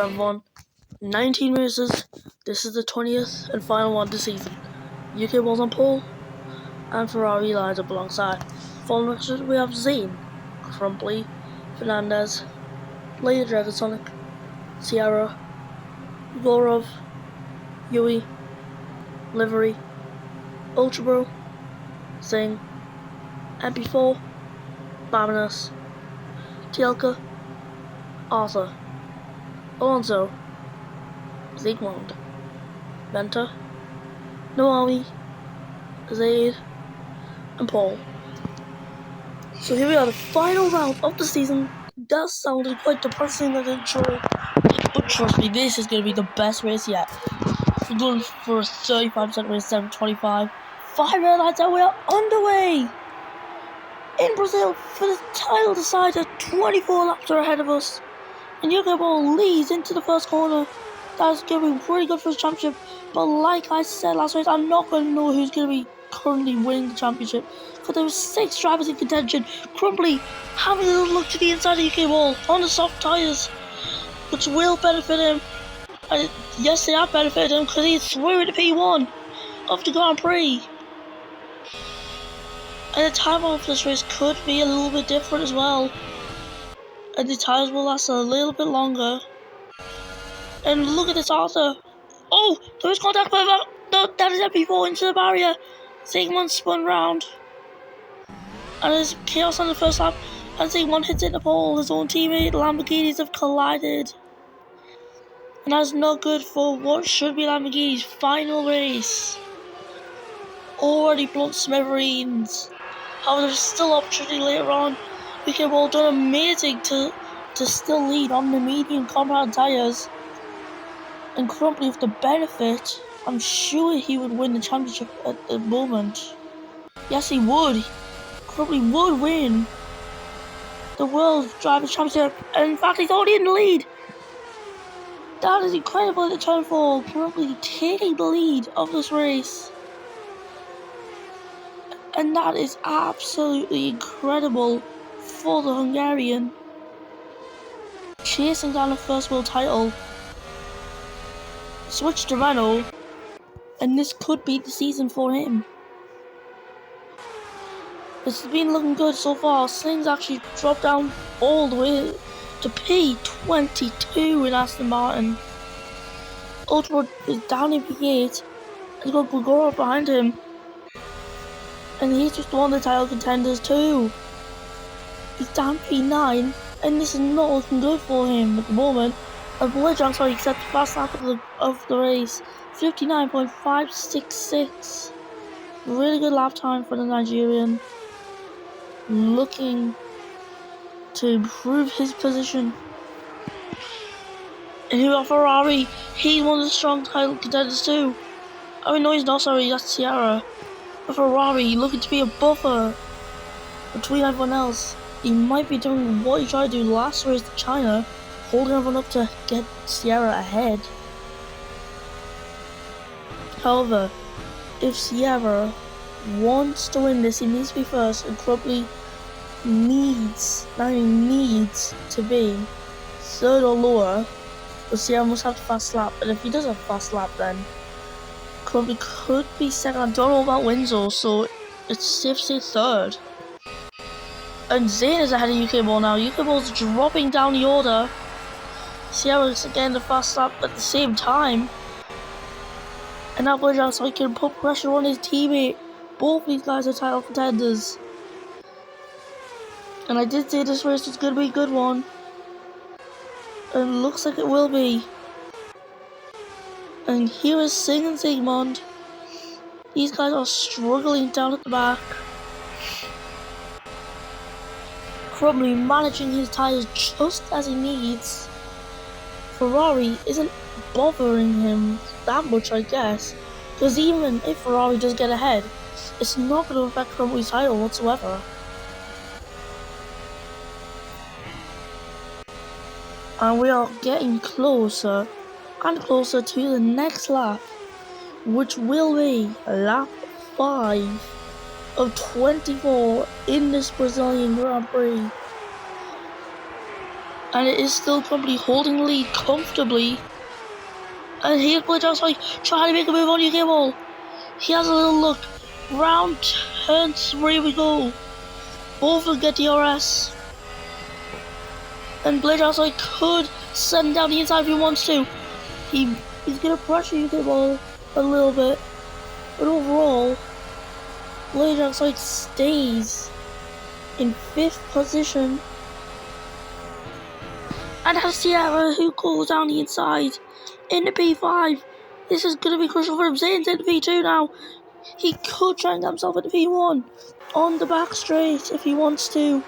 everyone. 19 races. This is the 20th and final one this season. UK was on pole, and Ferrari lines up alongside. Following races, we have Zane, Crumply, Fernandez, Lady Dreadasonic, Sierra, Gorov, Yui, Livery, Ultrabro, Singh, MP4, Babanus, Tielka, Arthur, Alonso, Siegmund, Venta, Noami, Zaid, and Paul. So here we are, the final round of the season. That sounded quite depressing as intro, but trust me, this is going to be the best race yet. We're going for a 35% race, 7:25. 5 airlines and we are underway in Brazil for the title decider. 24 laps are ahead of us, and UK Ball leads into the first corner. That's going to be pretty good for the championship, but like I said last race, I'm not going to know who's going to be currently winning the championship because there were 6 drivers in contention. Crumply having a little look to the inside of UK Ball on the soft tyres, which will benefit him. And yes, they have benefited him because he's through to P1 of the Grand Prix. And the timeout for this race could be a little bit different as well, and the tyres will last a little bit longer. And look at this Arthur. Oh, there is contact, but no, that is MP4 into the barrier. Siegmund spun round, and there's chaos on the first lap, and Siegmund hits it in the pole. His own teammate Lamborghinis have collided, and that's not good for what should be Lamborghini's final race. Already blunt smithereens. However, there's still opportunity later on. We have all done amazing to still lead on the medium compound tyres. And Crumply with the benefit, I'm sure he would win the championship at the moment. Yes, he would. Crumply would win the World Drivers' Championship. And in fact, he's already in the lead. That is incredible at the turn 4. Crumply taking the lead of this race. And that is absolutely incredible for the Hungarian. Chasing down the first world title. Switch to Renault, and this could be the season for him. This has been looking good so far. Sling's actually dropped down all the way to P22 in Aston Martin. Ultra is down in P8. He's got Gregorov behind him. And he's just one of the title contenders too. He's down P9, and this is not looking good for him at the moment. And Boyjang, sorry, set the fast lap of the race, 59.566. Really good lap time for the Nigerian. Looking to improve his position. And here are Ferrari. He's one of the strong title contenders too. I mean, no, he's not, sorry, that's Sierra. But Ferrari looking to be a buffer between everyone else. He might be doing what he tried to do last race to China, holding everyone up to get Sierra ahead. However, if Sierra wants to win this, he needs to be first, and Crumply needs to be third or lower, but Sierra must have the fast lap, and if he does have a fast lap, then Crumply could be second. I don't know about Windsor, so it's safe to say third. And Zane is ahead of UK Ball now. UK Ball's dropping down the order. Sierra's again the fast lap at the same time. And now Boyjang, so he can put pressure on his teammate. Both these guys are title contenders. And I did say this race was going to be a good one. And it looks like it will be. And here is Singh and Siegmund. These guys are struggling down at the back. Crumply managing his tyres just as he needs. Ferrari isn't bothering him that much, I guess, because even if Ferrari does get ahead, it's not going to affect Crumply's title whatsoever. And we are getting closer and closer to the next lap, which will be lap 5 of 24 in this Brazilian Grand Prix. And it is still probably holding the lead comfortably. And here's Blitz like trying to make a move on UK Ball. He has a little look. Round turn 3 we go. Both will get DRS. And Blitz like could send down the inside if he wants to. He's gonna pressure UK Ball a little bit. But overall, Blitz like stays in 5th position. And has Sierra who goes down the inside in the P5. This is going to be crucial for him. Zane's in the P2 now. He could try and get himself in the P1 on the back straight if he wants to.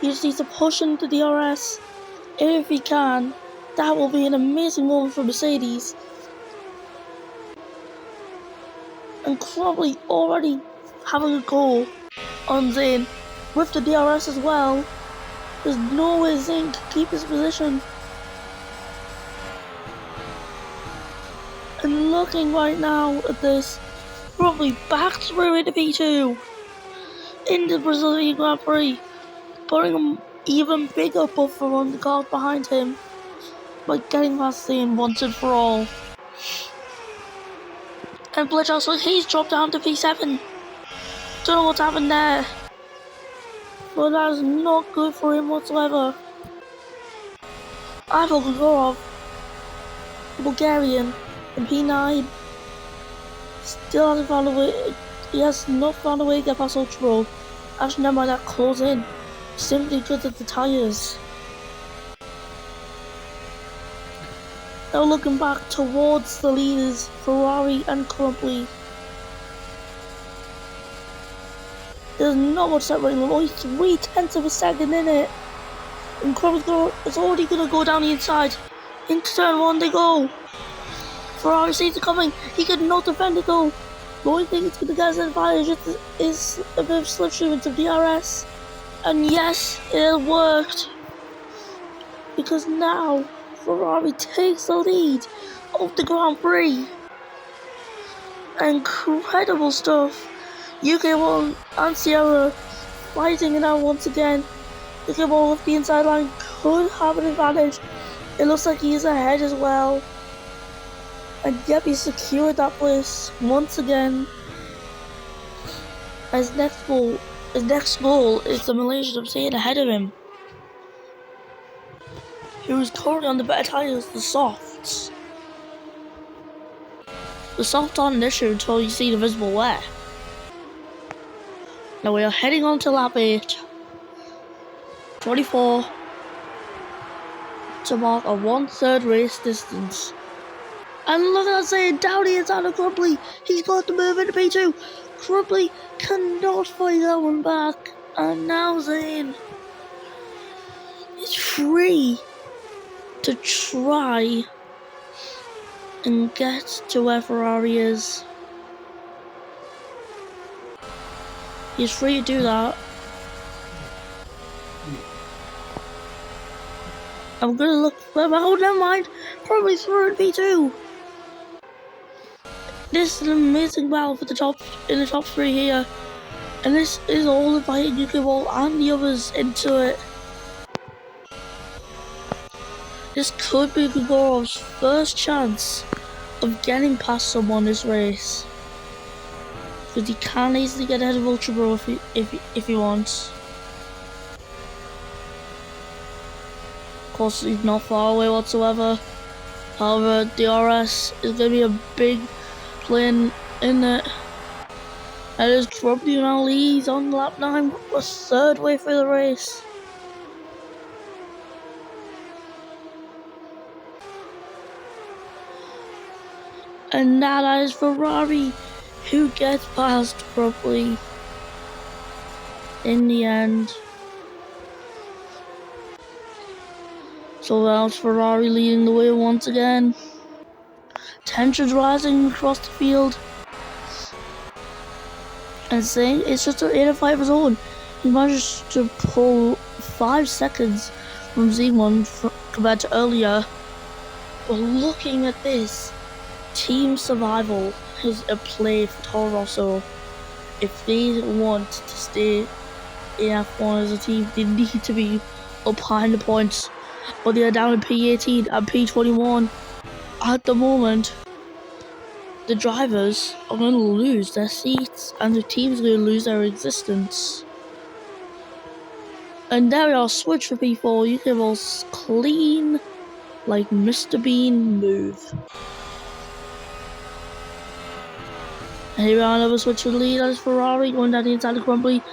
He just needs to push into DRS if he can. That will be an amazing moment for Mercedes. And probably already having a goal on Zane with the DRS as well. There's no way Zane can keep his position. And looking right now at this, probably back through into P2, into the Brazilian Grand Prix, putting an even bigger buffer on the cars behind him by getting past Zane once and for all. And Blitz also, he's dropped down to P7. Don't know what's happened there, but that is not good for him whatsoever. Ivo Gregorov, Bulgarian, in P9, still hasn't found a way. He has not found a way to get past Ultra Pro. Actually, never mind, that close in. Simply because of the tyres. Now looking back towards the leaders, Ferrari and Crumply. There's not much separating them, only 0.3 of a second in it. And Crumply is already going to go down the inside. Into turn 1 they go. Ferrari sees it coming. He could not defend it though. The only thing it's going to get an advantage is a bit of slipstream into DRS. And yes, it has worked. Because now Ferrari takes the lead of the Grand Prix. Incredible stuff. UK1 and Sierra fighting it out once again. UK1 with the inside line could have an advantage. It looks like he is ahead as well. And yep, he secured that place once again. His next goal is the Malaysian staying ahead of him, who is currently on the better tyres, the softs. The softs aren't an issue until you see the visible wear. Now we are heading on to lap 8. 24 to mark a 1/3 race distance. And look at that saying, down the inside of Crumply. He's got to move into P2. Crumply cannot fight that one back. And now Zane is free to try and get to where Ferrari is. He's free to do that. I'm gonna look, oh never mind, probably through in P2. This is an amazing battle for the top 3 here, and this is all inviting UK Ball and the others into it. This could be Gregorov's first chance of getting past someone this race, because he can easily get ahead of Ultra Bro if he wants. Of course, he's not far away whatsoever. However, DRS is going to be a big plane in it. That is Crumply now leads on lap 9. We're 3rd way through the race. And now that is Ferrari who gets past Crumply in the end. So now it's Ferrari leading the way once again. Tensions rising across the field. And saying it's just an 8-5 of his own. He managed to pull 5 seconds from Z1 compared to earlier. But looking at this, team survival is a play for Toro Rosso. If they want to stay in F1 as a team, they need to be up high in the points. but they are down in P18 and P21. At the moment, the drivers are going to lose their seats and the team's going to lose their existence. And there we are, switch for P4. UK Ball's clean, like Mr. Bean move. And here we are, another switch for the lead. That is Ferrari going down the inside of Crumbly.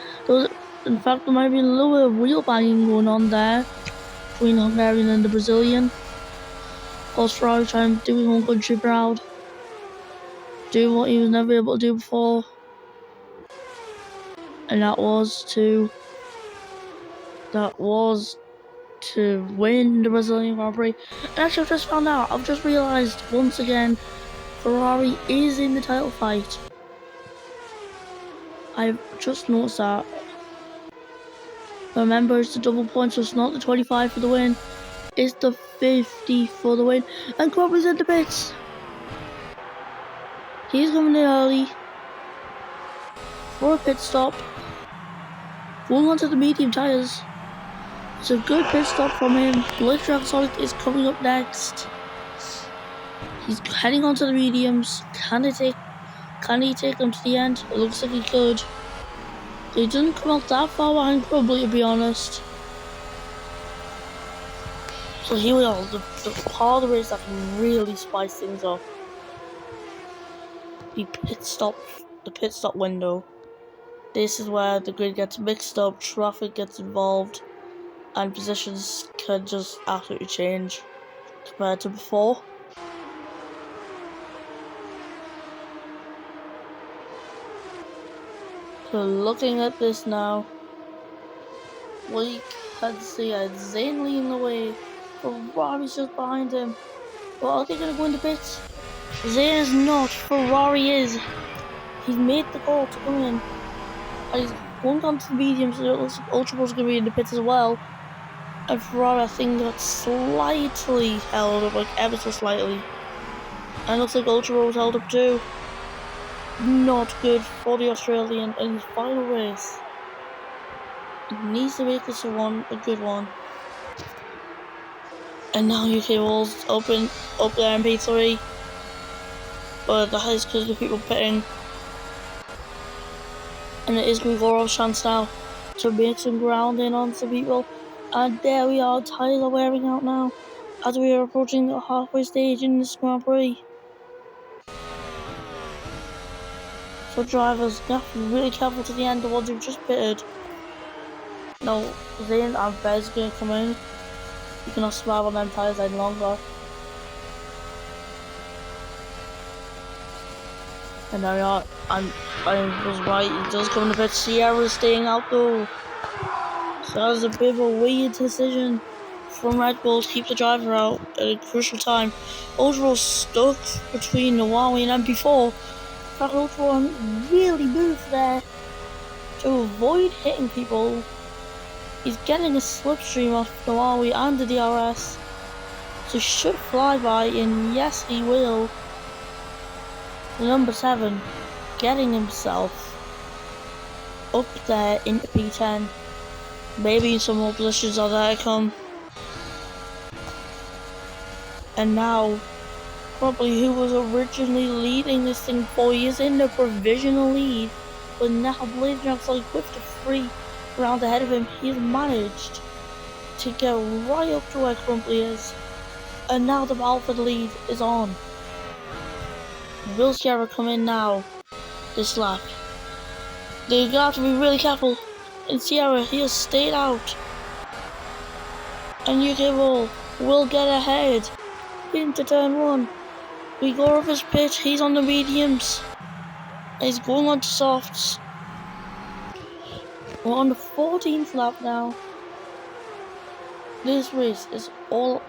In fact, there might be a little bit of wheel banging going on there between the Hungarian and the Brazilian. Of course, Ferrari trying to do his own country proud. Do what he was never able to do before. And that was to win the Brazilian Grand Prix. And actually, I've just found out, I've just realised once again, Ferrari is in the title fight. I've just noticed that. Remember, it's the double points, so it's not the 25 for the win. It's the 50 for the win. And Crumbly's in the pits. He's coming in early for a pit stop. Going onto the medium tyres. It's a good pit stop from him. Electric Sonic is coming up next. He's heading onto the mediums. Can he take them to the end? It looks like he could. He didn't come out that far behind Crumbly, to be honest. So here we are, the part of the race that can really spice things up. The pit stop window. This is where the grid gets mixed up, traffic gets involved, and positions can just absolutely change compared to before. So looking at this now, we can see Zane leading the way. Ferrari's just behind him. But are they going to go into pits? Zane is not. Ferrari is. He's made the call to come in. And he's going down to the medium, so it looks like Ultra Ball's going to be in the pits as well. And Ferrari, I think, got slightly held up, like ever so slightly. And it looks like Ultra Ball was held up too. Not good for the Australian in his final race. He needs to make this a good one. And now UK Ball's up there in P3. But that is because of people pitting. And it is Grigorov's chance now to make some ground in on some people. And there we are, tyres are wearing out now as we are approaching the halfway stage in this Grand Prix. So drivers, you have to be really careful to the end, the ones who've just pitted. Now, Zane and Bez are going to come in. You cannot survive on them tyres any longer. And there we are, and I was right, he does come in the pit. Sierra's staying out though. So that was a bit of a weird decision from Red Bull to keep the driver out at a crucial time. Ultra stuck between the Huawei and MP4. In fact, Ultra really moved there to avoid hitting people. He's getting a slipstream off the Huawei and the DRS. So he should fly by, and yes, he will. The number 7 getting himself up there into P10. Maybe some more positions are there to come. And now, probably who was originally leading this thing 4 years in the provisional lead, but now Blade like with the 3 rounds ahead of him, he's managed to get right up to where Crumbly is. And now the battle for the lead is on. Will Sierra come in now this lap? They're gonna have to be really careful. And Sierra, he has stayed out. And UK Ball will get ahead into turn 1. We go off his pitch, he's on the mediums. He's going on to softs. We're on the 14th lap now. This race is only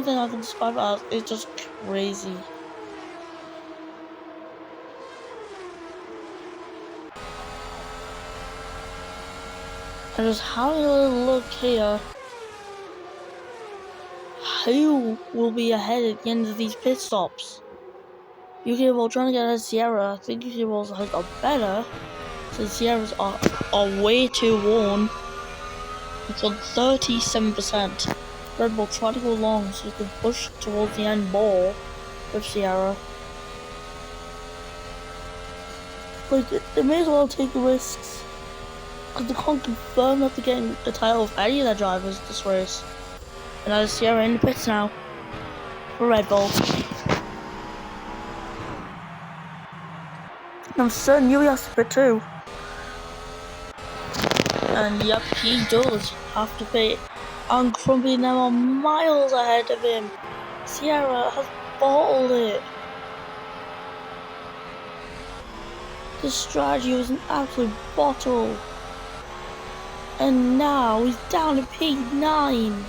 thing I can describe it as is just crazy. I'm just having a little look here. Who will be ahead at the end of these pit stops? UK Ball trying to get ahead of Sierra. I think UK Ball's has got better. So Sierra's are way too worn. It's on 37%. Red Bull try to go long so he can push towards the end ball with Sierra. Like, they may as well take the risks, because they can't confirm that they're getting the title of any of their drivers this race. And that is Sierra in the pits now for Red Bull. I'm certain Yui has to pit too. And yep, he does have to pit. And Crumbly now are miles ahead of him. Sierra has bottled it. The strategy was an absolute bottle. And now he's down to P9.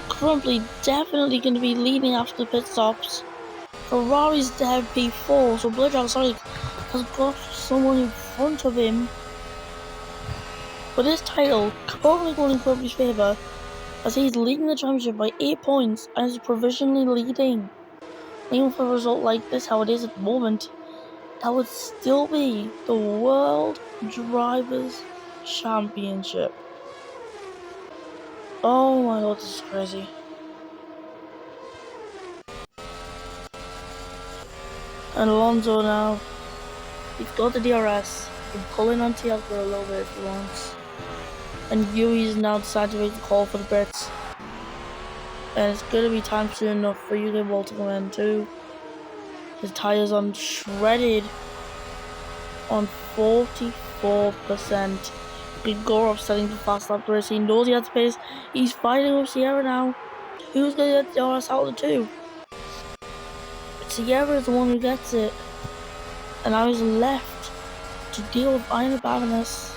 Crumbly definitely going to be leading after the pit stops. Ferrari's down P4, so Bloodhound Sonic has got someone in front of him. But this title currently going in Crumbly's favour, as he's leading the championship by 8 points and is provisionally leading. Even for a result like this, how it is at the moment, that would still be the World Drivers' Championship. Oh my god, this is crazy. And Alonso now, he's got the DRS, he can pull in on TL for a little bit if he wants. And Yui's now decided to make the call for the pits. And it's going to be time soon enough for UK Ball to come in too. His tyres on shredded on 44%. Grigorov setting the fast lap race. He knows he has to pace. He's fighting with Sierra now. Who's going to get the DRS out of the two? Sierra is the one who gets it. And now he's left to deal with Iron Baroness,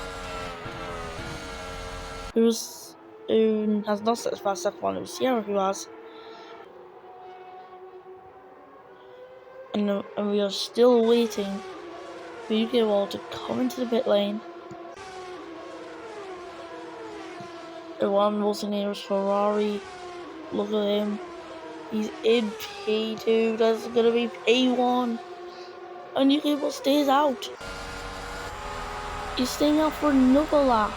who has not set his fast second one. It was Sierra who has. And we are still waiting for UK Wall to come into the pit lane. The one most near is Ferrari. Look at him. He's in P2. That's gonna be P1. And UK Wall stays out. He's staying out for another lap.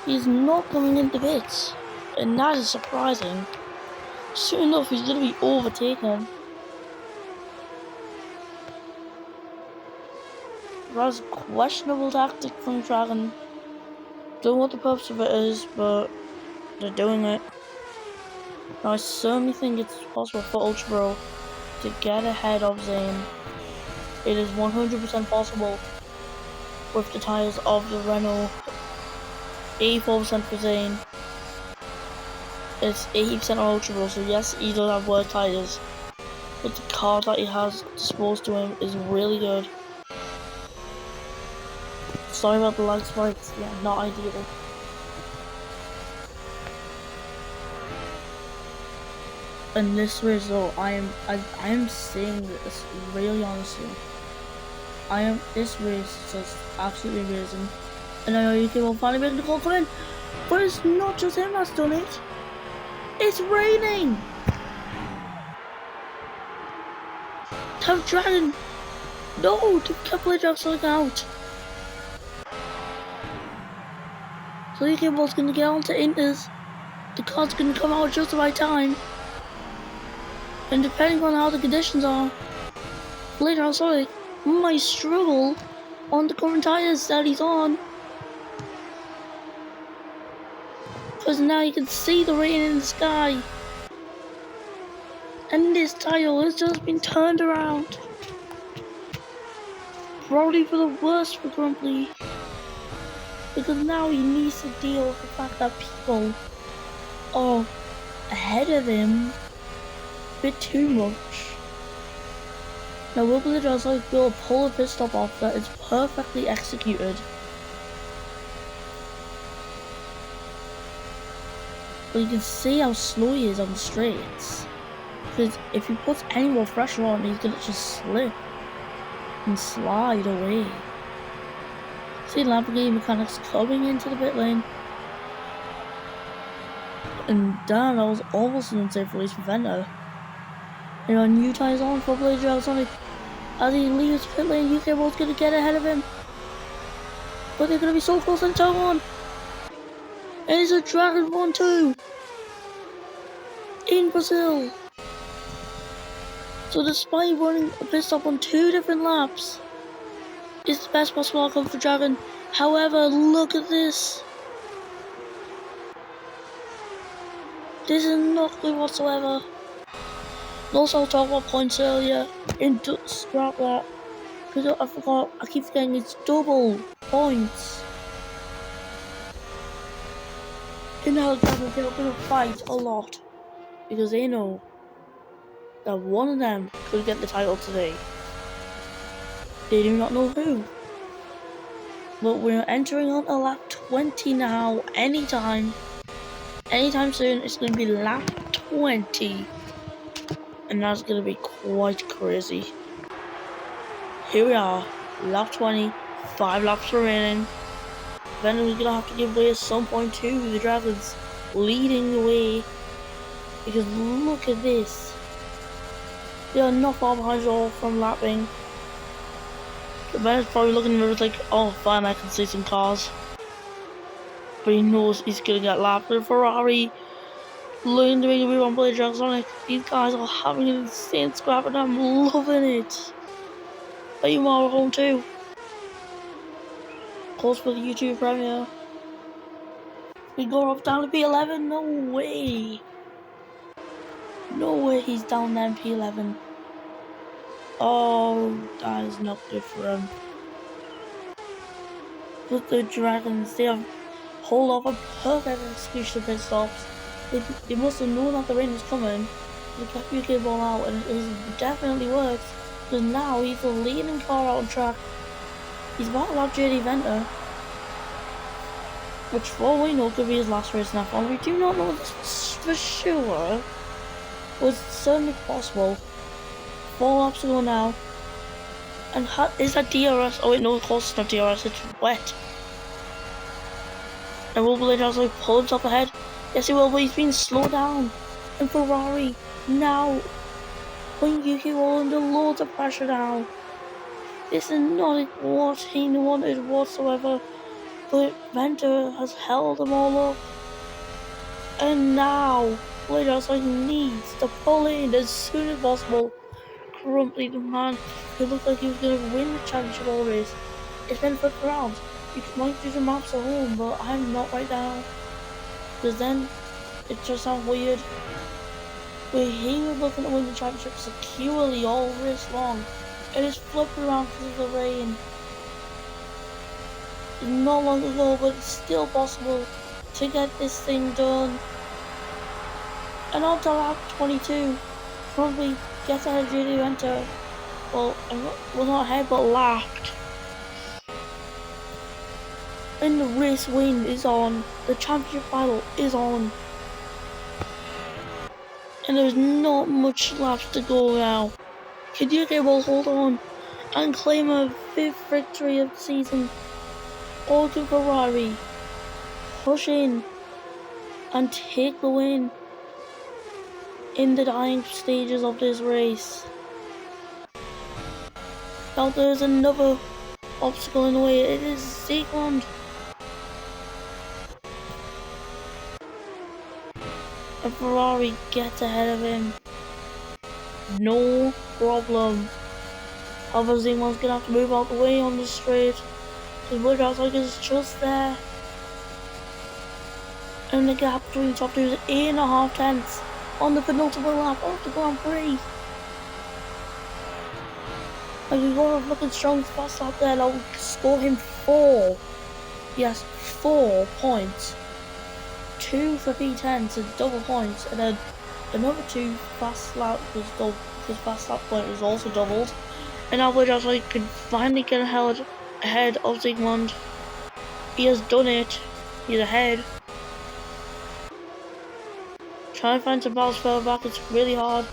He's not coming into pits. And that is surprising. Soon enough, he's gonna be overtaken. That's questionable tactic from Dragon. Don't know what the purpose of it is, but they're doing it. Now I certainly think it's possible for Ultra Bro to get ahead of Zane. It is 100% possible with the tyres of the Renault. 84% for Zane. It's 80% on Ultra Bro, so yes, he does have worse tyres. But the car that he has disposed to him is really good. Sorry about the lag spikes, yeah, not ideal. And this result, I am saying this really honestly. This race is just absolutely amazing. And I know UK will finally make the call come in, but it's not just him that's done it. It's raining. Have Dragon, no, to keep Bloodhound Sonic out. So UK Ball's gonna get onto Inters. The car's gonna come out just the right time. And depending on how the conditions are, Bloodhound Sonic might struggle on the current tyres that he's on. Because now you can see the rain in the sky. And this tyre has just been turned around. Probably for the worst for Grumpy. Because now he needs to deal with the fact that people are ahead of him a bit too much. Now will Bloodhound Sonic will pull a pit stop off that is perfectly executed. But you can see how slow he is on the straights. Because if he puts any more pressure on, he's gonna just slip and slide away. See Lamborghini mechanics coming into the pit lane. And damn, that was almost an unsafe release for Vento. You know, new tyres on for Bloodhound Sonic. As he leaves pit lane, UK Ball's gonna get ahead of him. But they're gonna be so close in turn one. And it's a Dragon 1-2 in Brazil. So despite running a pit stop on 2 different laps, it's the best possible outcome for Dragon. However, look at this. This is not good whatsoever. Also, I'll talk about points earlier. Scrap that. Because I forgot, I keep forgetting it's double points. And now Dragon, they're going to fight a lot. Because they know that one of them could get the title today. They do not know who. But we're entering on a lap 20 now. Anytime soon, it's going to be lap 20. And that's going to be quite crazy. Here we are, lap 20, 5 laps remaining. Venom is going to have to give way at some point to the Dragons leading the way. Because look at this. They are not far behind at all from lapping. Bennett's probably looking in the mirror like, oh fine, I can see some cars. But he knows he's gonna get lapped. And Ferrari learning to make a move on Blade Sonic. These guys are having an insane scrap and I'm loving it. Are you more home too? Close for the YouTube premiere. We go up down to P11. No way. No way he's down there in P11. Oh, that is not good for him. But the Dragons, they have hold off a perfect execution of pit stops. They must have known that the rain was coming. They kept UK ball out and it has definitely worked. Because now he's the leading car out on track. He's about to lap J.D. Venter. Which for all we know could be his last race in F1. We do not know this for sure. But it's certainly possible. 4 laps to go now. And is that DRS? Oh wait, no, of course it's not DRS, it's wet. And will Blade also pull himself ahead? Yes he will, but he's been slowed down. And Ferrari now putting UK all under loads of pressure now. This is not what he wanted whatsoever. But Venter has held them all up. And now Blade also needs to pull in as soon as possible. Crumply, the man who looked like he was going to win the championship always. It's been flipped around. You might do the maps at home, but I'm not right now. Because then it just sounds weird. Where he was looking to win the championship securely all race long. It is flipped around because of the rain. It's not long ago, but it's still possible to get this thing done. And on to lap 22. Probably gets ahead of J.D. Venter. Well, not ahead, but lapped. And the race win is on. The championship battle is on. And there's not much laps to go now. Could UK will hold on and claim a 5th victory of the season? Or can Ferrari push in and take the win in the dying stages of this race? Now there's another obstacle in the way. It is A.G.E. And Ferrari gets ahead of him. No problem. However, A.G.E's gonna have to move out the way on the straight. The wood outside is just there. And the gap between the top two is 8.5 tenths on the penultimate lap of the Grand Prix. And we've got a looking strong fast lap there. That will score him 4. Yes, 4 points. 2 for P10, so double points, and then another 2 fast lap was doubled. His fast lap point was also doubled. And now Wood actually can finally get ahead of A.G.E. He has done it. He's ahead. Trying to find some balance further back, it's really hard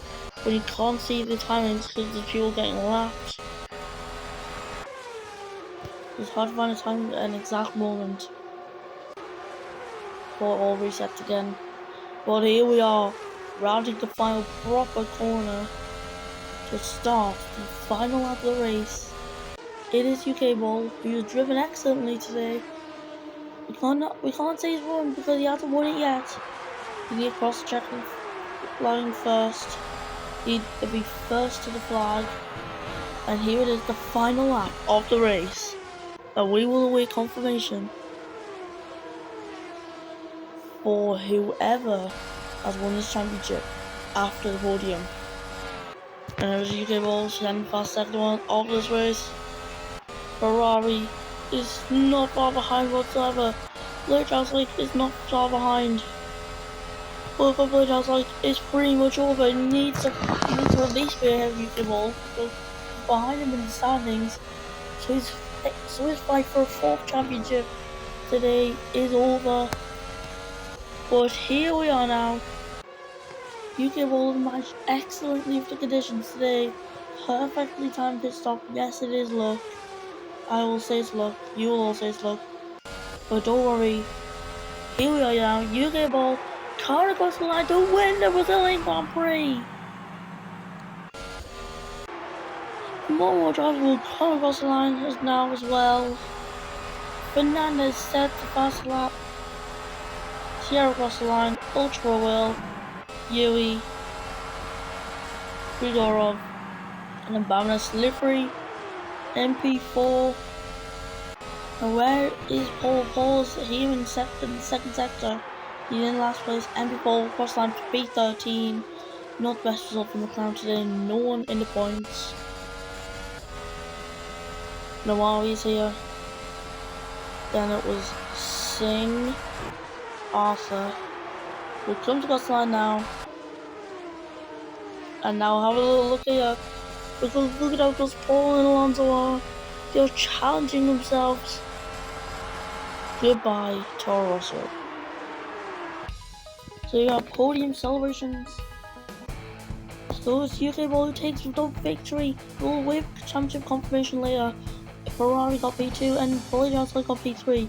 when you can't see the timings because there's people getting lapped. It's hard to find a time at an exact moment before it all resets again. But here we are, rounding the final proper corner to start the final lap of the race. It is UK Ball, who has driven excellently today. We can't say he's won because he hasn't won it yet. You need to cross the check line first. He'd be first to the flag. And here it is, the final lap of the race. And we will await confirmation for whoever has won this championship after the podium. And there's UK Balls standing fast second one of this race. Ferrari is not far behind whatsoever. Blake Lake is not far behind. But for Blake Lake, it's pretty much over. He needs to at least be ahead of UK Balls because behind him in the standings. So his fight for a fourth championship today is over. But here we are now. UK Bowls managed excellently with the conditions today. Perfectly timed pit stop. Yes, it is luck. I will say it's luck. You will all say it's luck. But don't worry. Here we are now. UK Bowl. Car across the line to win the Brazilian Grand Prix. More drivers will come across the line now as well. Fernandez set the fast lap. Sierra across the line. Ultra will. Yui. Grigorov. And then Bamanas livery. MP4. And where is Paul? Paul's here in second sector. He's in last place. MP4 cross line to P13. Not the best result from McLaren today. No one in the points. Nawari's here. Then it was Singh, Arthur. We'll come to cross line now. And now have a little look here. Because look at how close Paul and Alonso are. They're challenging themselves. Goodbye, Toro Rosso. So you got podium celebrations. So it's UK Ball who takes the victory. We'll wait for championship confirmation later. Ferrari got P2 and Blake got P3.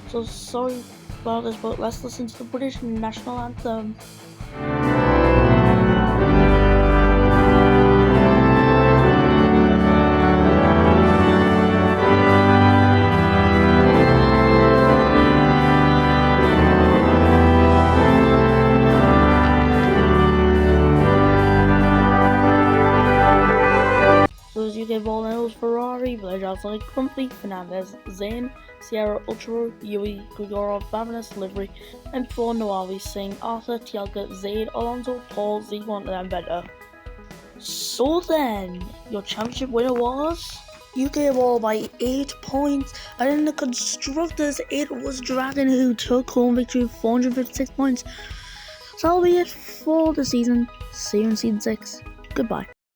So sorry about this, but let's listen to the British national anthem. UK Ball and it was Ferrari, Blake Lake, Crumpy, Fernandez, Zane, Sierra, Ultra, Yui, Grigorov, Bamanas, Livery, M4, Noavi, Singh, Arthur, Tielka, Zaid, Alonso, Paul, Z1, and better. So then, your championship winner was UK Ball by 8 points, and in the constructors, it was Dragon who took home victory with 456 points. So that'll be it for the season. See you in season 6. Goodbye.